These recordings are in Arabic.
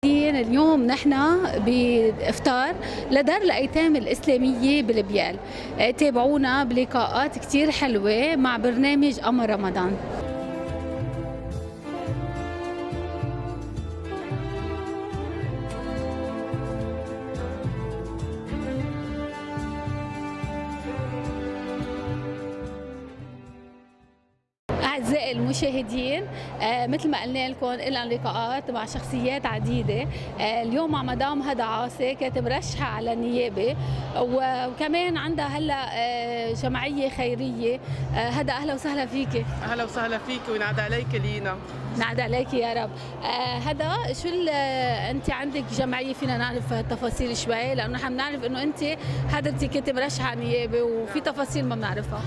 اليوم نحن بإفطار لدار الأيتام الإسلامية بالبيال. تابعونا بلقاءات كتير حلوة مع برنامج قمر رمضان. أعزائي المشاهدين، مثل ما قلنا لكم لنا لقاءات مع شخصيات عديدة. اليوم مع مدام هدى عاصي كانت مرشحة على النيابة، وكمان عندها هلا جمعية خيرية. هدى أهلا وسهلا فيكي. اهلا وسهلا فيك وينعاد عليك لينا. نعد عليك يا رب. هدى، شو انت عندك جمعيه، فينا نعرف التفاصيل شوي، لانه نحن بنعرف انه انت حضرتك كنت مرشحه على النيابه وفي تفاصيل ما بنعرفها.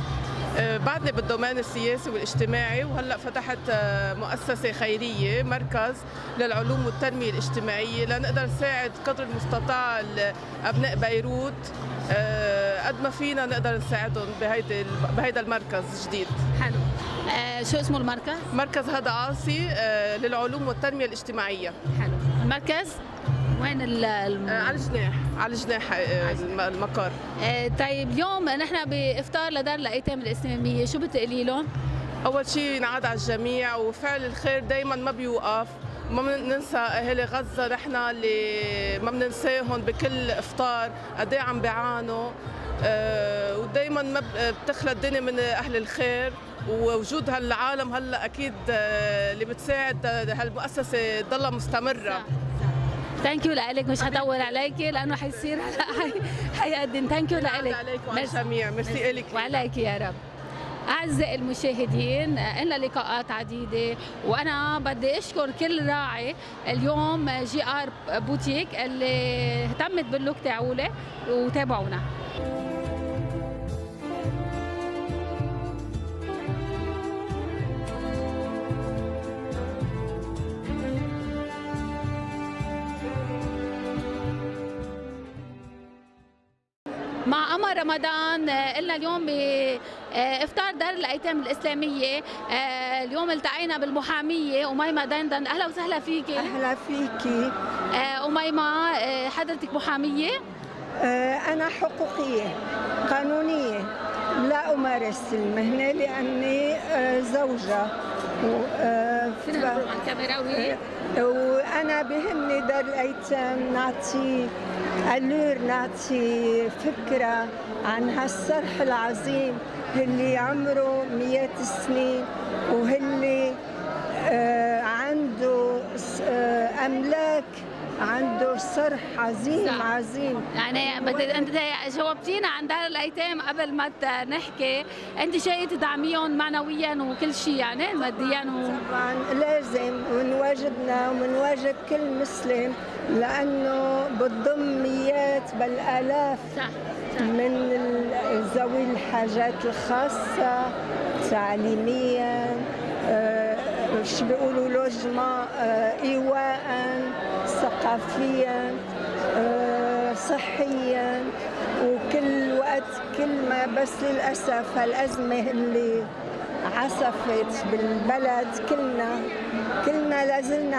بعدني بالدومين السياسي والاجتماعي، وهلا فتحت مؤسسه خيريه، مركز للعلوم والتنميه الاجتماعيه، لنقدر نساعد قدر المستطاع ابناء بيروت قد ما فينا نقدر نساعدهم بهيدا المركز الجديد. حلو. شو اسمه المركز؟ مركز هدى عاصي للعلوم والتنميه الاجتماعيه. حلو. المركز وين على الجناح المقر. طيب اليوم نحن بافطار لدار الايتام الاسلاميه، شو بتقولي لهم؟ اول شيء ينعاد على الجميع، وفعل الخير دائما ما بيوقف. ما بننسى اهالي غزه، نحن اللي ما بننساهم بكل افطار قد ايه عم بيعانوا، ودائما ما بتخلى الدنيا من اهل الخير، ووجود هالعالم هلا اكيد اللي بتساعد هالمؤسسه تضلها مستمره. ثانك يو لك، مش هطول عليكي لانه حيصير حيقدم. ثانك يو لك. عليك وعلى الجميع. ميرسي الك وعليك يا رب. أعزائي المشاهدين، لنا لقاءات عديدة، وأنا بدي أشكر كل راعي اليوم جي آر بوتيك اللي اهتمت باللوك تاعولي، وتابعونا. مع قمر رمضان قلنا اليوم بإفطار دار الأيتام الإسلامية. اليوم التقينا بالمحامية أميمة دندن. أهلا وسهلا فيكي. أهلا فيكي. أميمة، حضرتك محامية؟ أنا حقوقية قانونية، لا أمارس المهنة لأني زوجة. عن كاميرا. وأنا بهمني دار الأيتام نعطي ألور، نعطي فكرة عن هالصرح العظيم اللي عمره مئات السنين، وهاللي عنده أملاك، عنده صرح عظيم. صح. عظيم. يعني انت جاوبتينا عن دار الايتام قبل ما نحكي، انت جايه تدعميهم معنويا وكل شيء، يعني ماديا طبعا لازم، من واجبنا ومن واجب كل مسلم، لانه بتضم مئات بل الاف. صح. من ذوي الحاجات الخاصه، تعليميا، شو بيقولوا لوجما، ايواء، ثقافيا، صحيا، وكل وقت كل ما. بس للاسف هالازمه اللي عصفت بالبلد كلنا لازلنا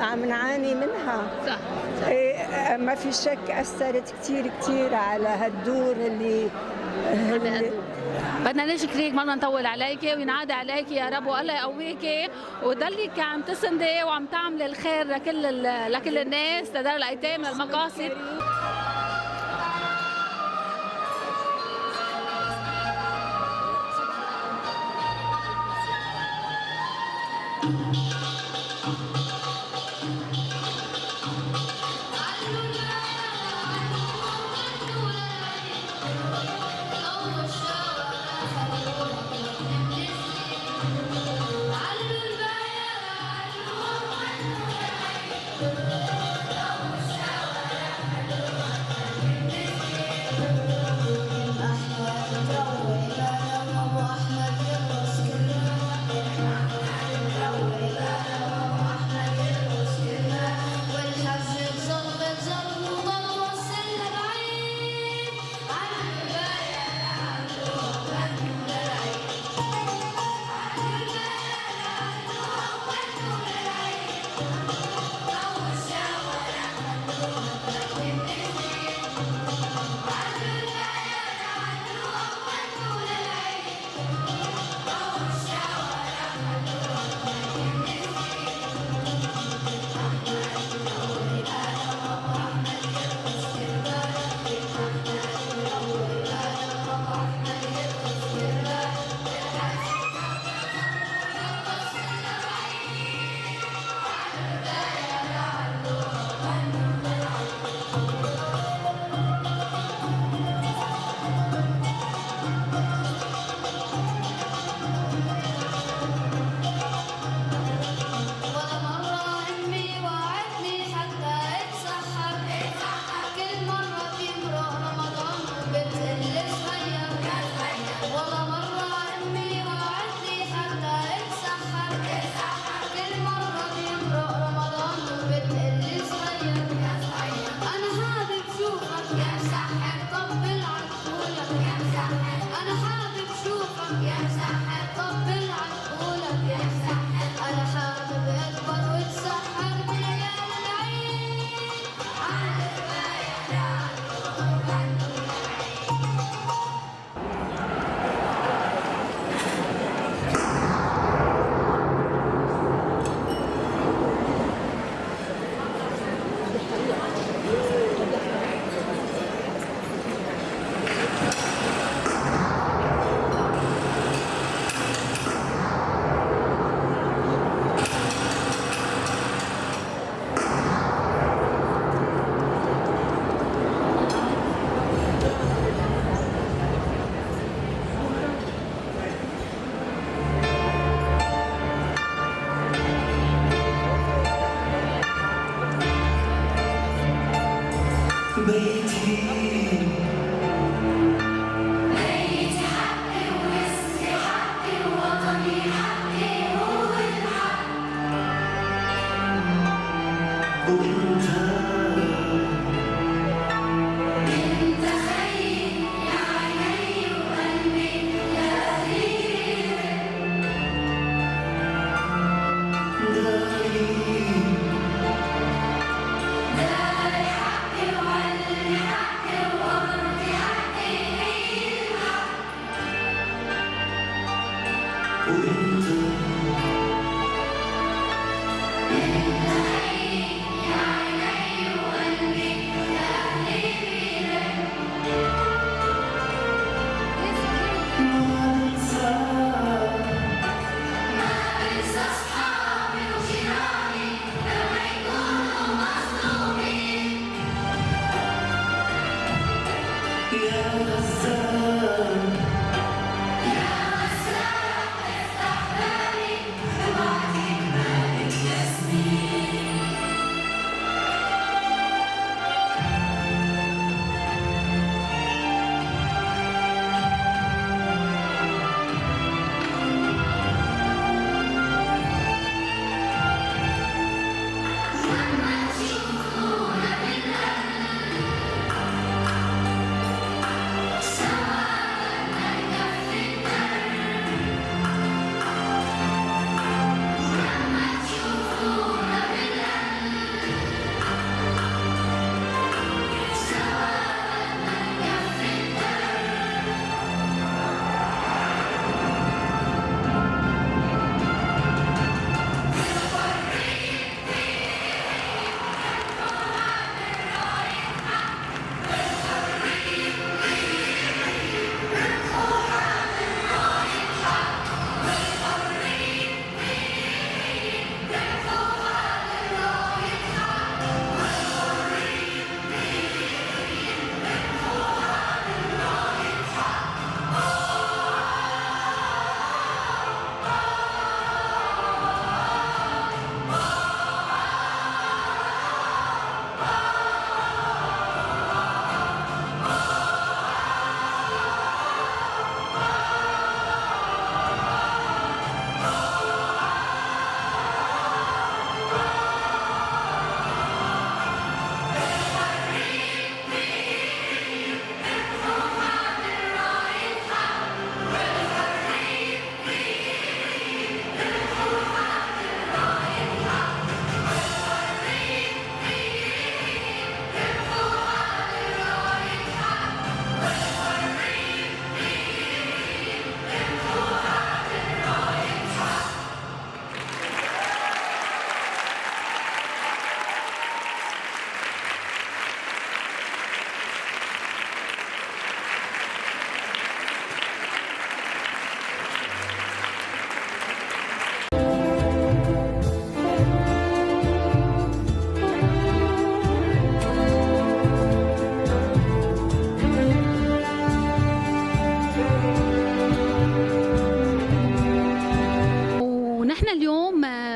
عم نعاني منها. صح. ما في شك اثرت كثير على هالدور اللي بدنا نشكرك، ما بدنا نطول عليكي، وينعاد عليكي يا رب، والله يقويكي وضلك عم تسندي وعم تعملي الخير لكل الناس، لدار الايتام، للمقاصد.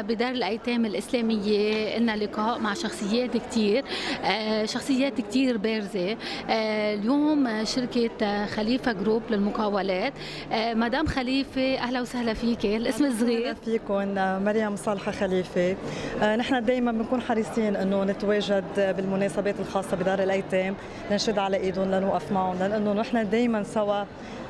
بدار الأيتام الإسلامية لنا لقاء مع شخصيات كتير شخصيات كتير بارزة. اليوم شركة خليفة جروب للمقاولات. مدام خليفة أهلا وسهلا فيك. الاسم الصغير أهلا فيكم. مريم صالحة خليفة. نحن دايما بنكون حريصين أنه نتواجد بالمناسبات الخاصة بدار الأيتام، ننشد على إيدهم لنوقف معهم، لأنه نحن دايما سوا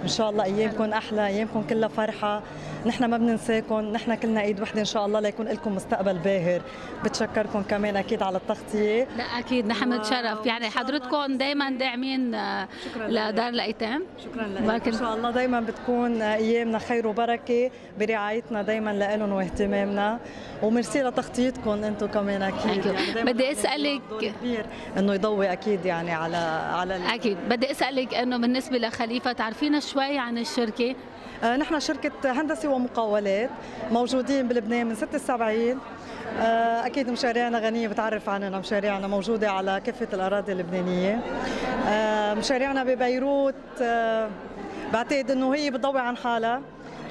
إن شاء الله. أيامكم أحلى، أيامكم كلها فرحة، نحن ما بننساكم، نحن كلنا إيد وحدة إن شاء الله ليكون لكم مستقبل باهر. بتشكركم كمان أكيد على التغطية. لا أكيد نحن بنتشرف، يعني حضرتكم دايما داعمين لدار الأيتام. شكرا لك. إن شاء الله دايما بتكون أيامنا خير وبركة برعايتنا دايما لهم واهتمامنا، وميرسي لتغطيتكم أنتم كمان أكيد. يعني بدي أسألك كبير إنه يضوي أكيد يعني على أكيد بدي أسألك إنه بالنسبة لخليفة تعرفينا شوي عن الشركة. نحن شركة هندسة ومقاولات موجودين بلبنان من 76. أكيد مشاريعنا غنية، بتعرف عننا مشاريعنا موجودة على كافة الأراضي اللبنانية. مشاريعنا ببيروت بعتقد إنه هي بتضوي عن حالها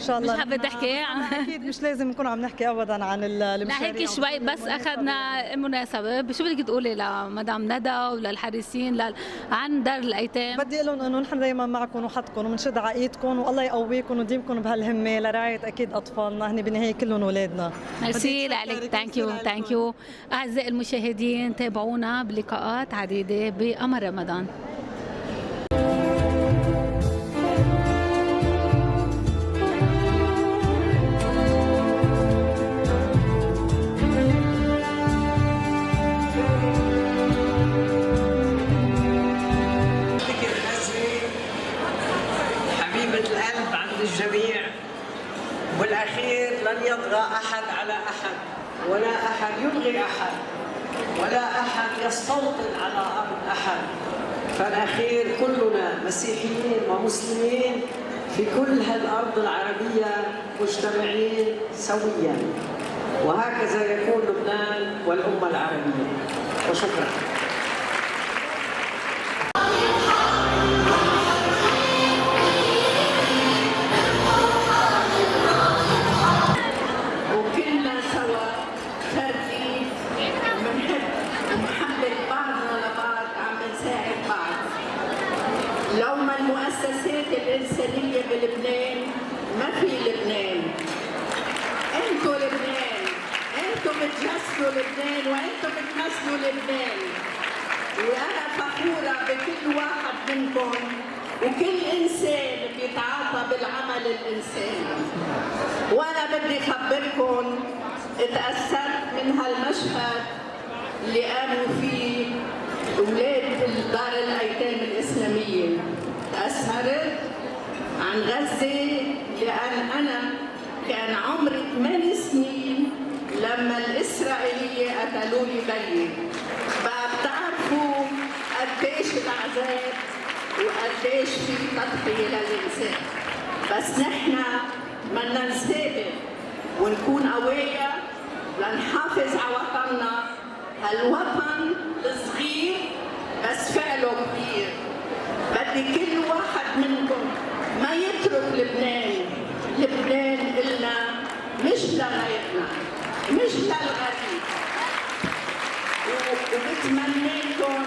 إن شاء الله. مش حابة تحكي أكيد مش لازم نكون عم نحكي أبدا عن المشاريع. لا هيك شوي بس أخذنا المناسبة. شو بدك تقولي لمدام ندى وللحارسين عن دار الأيتام؟ بدي أقول لهم إنه نحن دايما معكم وحدكم وبنشد على إيدكم، والله يقويكم ويديمكم بهالهمة لرعاية أكيد أطفالنا، هن بالنهاية كلهم أولادنا. ميرسي لك. ثانك يو. أعزائي المشاهدين تابعونا بلقاءات عديدة بقمر رمضان. والأخير لن يطغى أحد على أحد، ولا أحد يبغي أحد، ولا أحد يستوطن على أرض أحد. فالأخير كلنا مسيحيين ومسلمين في كل هالأرض العربية مجتمعين سويا، وهكذا يكون لبنان والأمة العربية. وشكرا. وكلنا سوا خارجين بنحب ومحبة بعضنا لبعض، عم نساعد بعض. لو ما المؤسسات الإنسانية بلبنان ما في لبنان. انتوا لبنان، انتوا بتجسدوا لبنان وانتوا بتمثلوا لبنان. وانا فخورة بكل واحد منكم وكل انسان بيتعاطى بالعمل الانساني. وانا بدي اخبركم اتأثرت من هالمشهد اللي قاموا فيه اولاد دار الايتام الاسلامية. تأثرت عن غزة لأن أنا كان عمري 8 سنين لما الإسرائيلية قتلوا لي بيي. بقى بتعرفوا قديش العذاب وقديش في تضحية للإنسان. بس نحن بدنا نستقبل ونكون قوية لنحافظ على وطننا، هالوطن الصغير بس فعله كبير. بدي كل واحد منكم ما يترك لبنان. لبنان إلنا مش لغيرنا، مش للغريب. وبتمنى لكم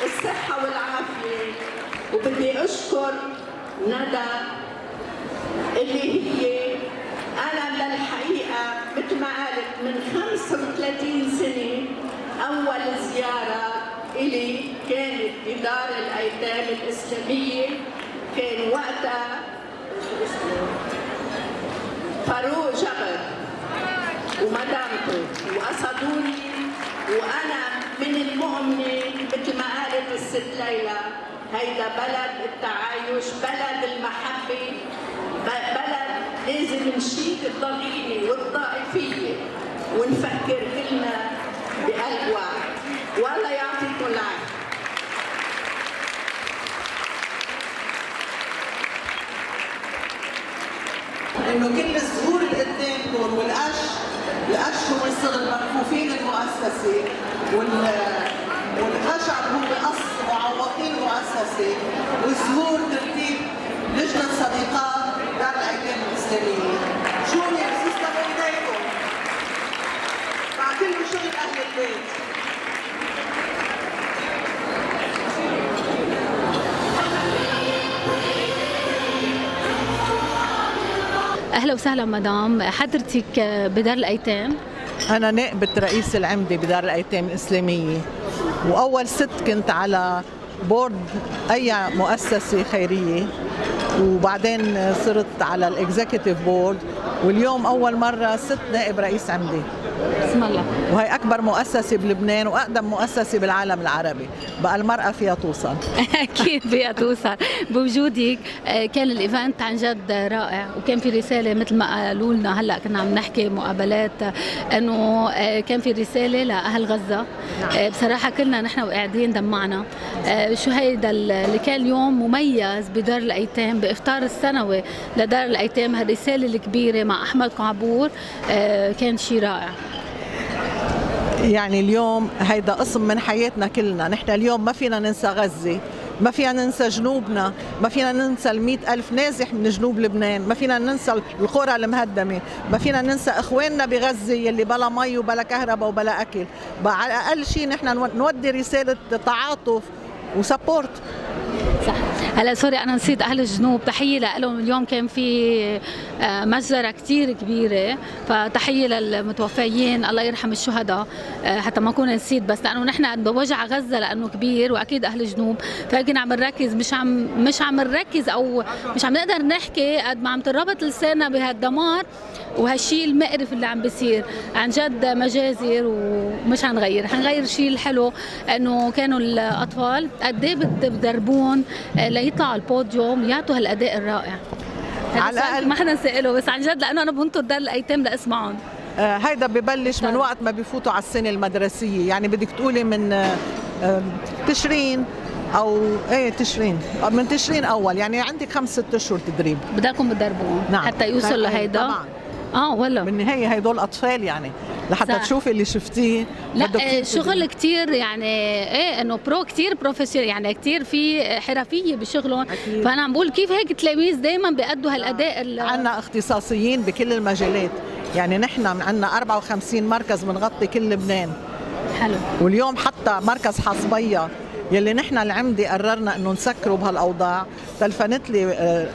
الصحة والعافية. وبدي أشكر ندى اللي هي أنا للحقيقة مثل ما قالت من 35 سنة أول زيارة إلي كانت بدار الأيتام الإسلامية. كان وقتها فاروق جبر ومدامته وقصدوني، وأنا من المؤمنة مثل ما قالت الست ليلى هيدا بلد التعايش، بلد المحبة، بلد لازم نشيل الضغينة والطائفية ونفكر كلنا بقلب واحد. والله يعطيكم العافية. انه كل الزهور اللي قدامكم القش هو الصغر مكفوفين المؤسسه والخشب هو قص معوقين المؤسسه، والزهور ترتيب لجنه صديقات دار الايتام الاسلاميه. شو يا سيستم ايديكم مع كل شغل اهل البيت. اهلا وسهلا مدام. حضرتك بدار الايتام؟ أنا نائبة رئيس العمدة بدار الأيتام الإسلامية، وأول ست كنت على بورد أي مؤسسة خيرية، وبعدين صرت على الإكزيكتيف بورد، واليوم أول مرة ست نائب رئيس عمدة. بسم الله. وهي أكبر مؤسسة بلبنان وأقدم مؤسسة بالعالم العربي، بقى المرأة فيها توصل. اكيد فيها توصل. بوجودك كان الايفنت عن جد رائع، وكان في رساله مثل ما قالوا لنا هلا كنا عم نحكي مقابلات انه كان في رساله لاهل غزه. بصراحه كلنا نحن وقاعدين دمعنا. شو هيدا اللي كان اليوم مميز بدار الايتام بافطار السنوي لدار الايتام، هالرساله الكبيره مع احمد قعبور كان شيء رائع. يعني اليوم هيدا قسم من حياتنا كلنا. نحن اليوم ما فينا ننسى غزة، ما فينا ننسى جنوبنا، ما فينا ننسى 100,000 نازح من جنوب لبنان، ما فينا ننسى القرى المهدمة، ما فينا ننسى إخواننا بغزة يلي بلا مي وبلا كهرباء وبلا أكل. بقى على أقل شيء نحن نودي رسالة تعاطف وسبورت. صح. هلا سوري انا نسيت اهل الجنوب، تحيه لهم. اليوم كان في مجزره كثير كبيره، فتحيه للمتوفيين، الله يرحم الشهداء. حتى ما اكون نسيت، بس لانه نحن بوجع غزه لانه كبير، واكيد اهل الجنوب، فكنا عم نركز، مش عم نركز او مش عم نقدر نحكي قد ما عم تربط لساننا بهالدمار وهالشيء المقرف اللي عم بيصير. عن جد مجازر ومش حنغير شيء الحلو انه كانوا الاطفال قد ايه بدربون ليطلعوا على البوديوم يعطوا هالاداء الرائع. على الأقل ما حدا سأله، بس عن جد لانه انا بنطر دار الايتام لاسمعهم. هيدا ببلش من وقت ما بفوتوا على السنة المدرسية، يعني بدك تقولي من تشرين او تشرين، من تشرين اول، يعني عندك 5-6 اشهر تدريب. بدكم تدربوهم نعم. حتى يوصل لهيدا؟ طبعا. والله بالنهاية هيدول اطفال، يعني لحتى صح. تشوفي اللي شفتيه. لا شغل كتير يعني انه كتير بروفيشنال، يعني كتير في حرفيه بشغلهم. أكيد. فانا عم بقول كيف هيك تلاميذ دائما بيأدوا هالاداء. عندنا اختصاصيين بكل المجالات، يعني نحن عندنا 54 مركز بنغطي كل لبنان. حلو. واليوم حتى مركز حصبية يلي نحن العمدي قررنا انه نسكره بهالاوضاع، تلفنت لي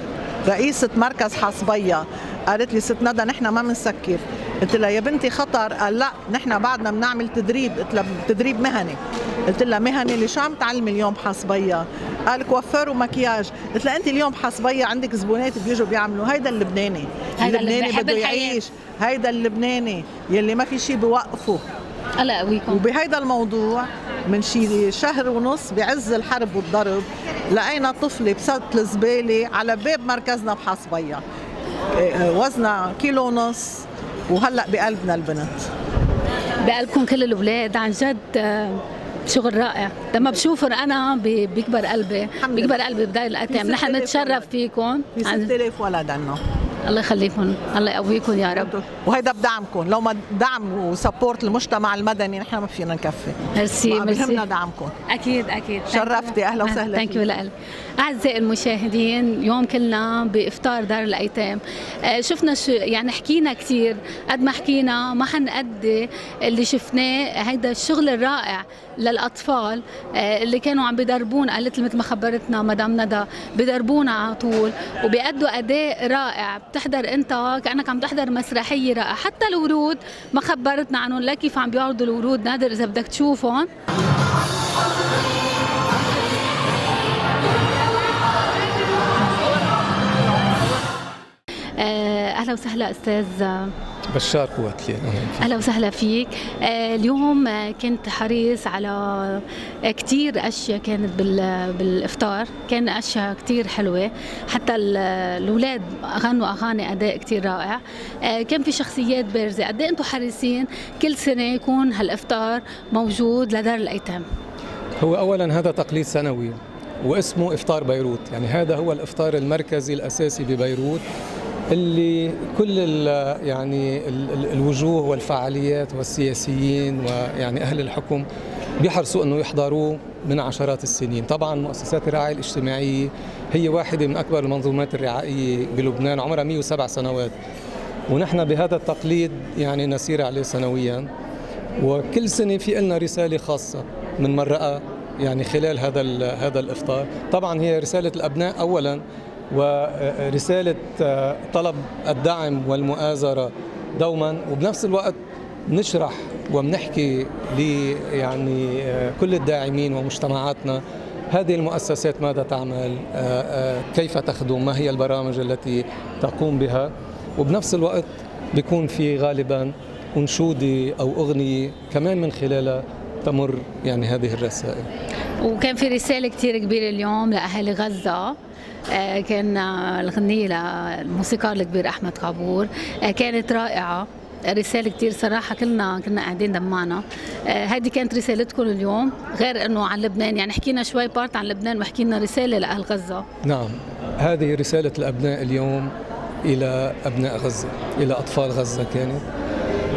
رئيسة مركز حصبية قالت لي ست ندى نحن ما بنسكر. قلت لها يا بنتي خطر. قال لا نحن بعدنا بنعمل تدريب. قلت لها تدريب مهني. قلت لها مهني اللي شو عم تعلمي اليوم حصبية؟ قال كوافير ومكياج. قلت لها انت اليوم حصبية عندك زبونات بيجوا بيعملوا هيدا اللبناني. اللبناني بده يعيش، هيدا اللبناني يلي ما في شيء بوقفه. الله يقويكم. وبهيدا الموضوع من شي شهر ونص بعز الحرب والضرب لقينا طفلة بسدة الزبالة على باب مركزنا بحصبية، وزنها 1.5 كيلو، وهلأ بقلبنا البنت. بقلبكم كل الأولاد عن جد. شغل رائع. لما بشوفهم أنا بيكبر قلبي، بيكبر قلبي بداية الأيتام. نحن نتشرف فيكم. في 6000 ولد عنا. الله يخليكم، الله يقويكم يا رب. وهيدا بدعمكم، لو ما دعم وسبورت المجتمع المدني نحن ما فينا نكفي. ميرسي. بهمنا دعمكم. اكيد. شرفتي، اهلا وسهلا. ثانك يو لك. اعزائي المشاهدين، اليوم كلنا بافطار دار الايتام. شفنا شو يعني، حكينا كثير، قد ما حكينا ما حنأدي اللي شفناه. هيدا الشغل الرائع للاطفال اللي كانوا عم بدربونا، قالت مثل ما خبرتنا مدام ندى، بدربونا على طول وبيأدوا اداء رائع. بتحضر انت كانك عم تحضر مسرحيه رائعه. حتى الورود ما خبرتنا عنهم، لا كيف عم بيعرضوا الورود، نادر اذا بدك تشوفهم. اهلا وسهلا استاذ بشار قواتلي. اهلا وسهلا فيك. اليوم كنت حريص على كثير اشياء كانت بالافطار، كان اشياء كثير حلوه، حتى الاولاد غنوا اغاني اداء كثير رائع. كان في شخصيات بارزه. قد ايه انتم حريصين كل سنه يكون هالافطار موجود لدار الايتام؟ هو اولا هذا تقليد سنوي واسمه افطار بيروت، يعني هذا هو الافطار المركزي الاساسي ببيروت اللي كل يعني الوجوه والفعاليات والسياسيين ويعني اهل الحكم بيحرصوا انه يحضروه من عشرات السنين. طبعا مؤسسات الرعايه الاجتماعيه هي واحده من اكبر المنظومات الرعائيه بلبنان، عمرها 107 سنوات، ونحن بهذا التقليد يعني نسير عليه سنويا، وكل سنه في لنا رساله خاصه من مرقه يعني خلال هذا الافطار. طبعا هي رساله الابناء اولا، ورسالة طلب الدعم والمؤازرة دوما، وبنفس الوقت نشرح وبنحكي يعني كل الداعمين ومجتمعاتنا هذه المؤسسات ماذا تعمل، كيف تخدم، ما هي البرامج التي تقوم بها، وبنفس الوقت بيكون في غالبا أنشودة أو أغنية كمان من خلالها تمر يعني هذه الرسائل. وكان في رسالة كتير كبيرة اليوم لأهل غزة. كان الغنية للموسيقار الكبير أحمد قابور، كانت رائعة. رسالة كتير صراحة، كنا قاعدين دمعنا. هذه كانت رسالتكم اليوم، غير أنه عن لبنان، يعني حكينا شوي بارت عن لبنان وحكينا رسالة لأهل غزة. نعم، هذه رسالة الأبناء اليوم إلى أبناء غزة، إلى أطفال غزة. كانت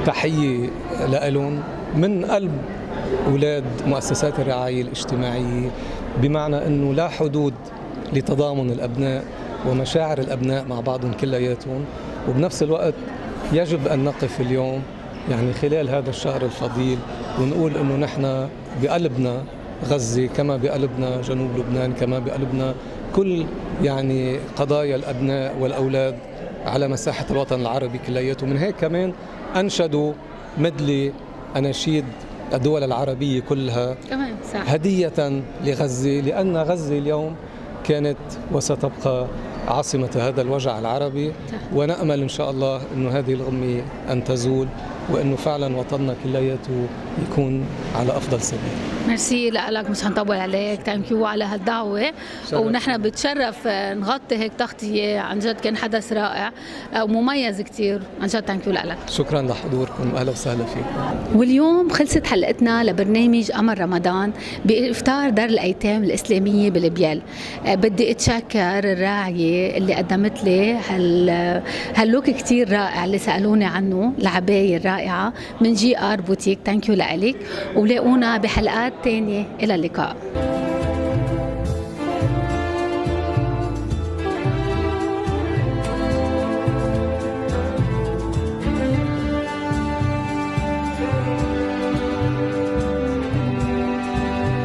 تحية لهم من قلب أولاد مؤسسات الرعاية الاجتماعية، بمعنى أنه لا حدود لتضامن الأبناء ومشاعر الأبناء مع بعضهم كلياتهم، وبنفس الوقت يجب أن نقف اليوم يعني خلال هذا الشهر الفضيل ونقول أنه نحن بقلبنا غزة، كما بقلبنا جنوب لبنان، كما بقلبنا كل يعني قضايا الأبناء والأولاد على مساحة الوطن العربي كلياته. من هيك كمان أنشدوا مدلي أناشيد الدول العربية كلها هدية لغزة، لأن غزة اليوم كانت وستبقى عاصمة هذا الوجع العربي، ونأمل إن شاء الله أن هذه الغمة أن تزول وأنه فعلا وطننا كلياته يكون على أفضل سبيل. ميرسي لك، مش هنطول عليك، ثانك يو على هالدعوة، ونحن بتشرف نغطي هيك تغطية، عن جد كان حدث رائع ومميز كتير، عن جد ثانك يو لك. شكرا لحضوركم، أهلا وسهلا فيكم. واليوم خلصت حلقتنا لبرنامج قمر رمضان بإفطار دار الأيتام الإسلامية بالبيال. بدي أتشكر الراعية اللي قدمت لي هاللوك كتير رائع اللي سألوني عنه، العباية الرائعة من GR بوتيك، ثانك يو لك، ولاقونا بحلقات تانية، إلى اللقاء.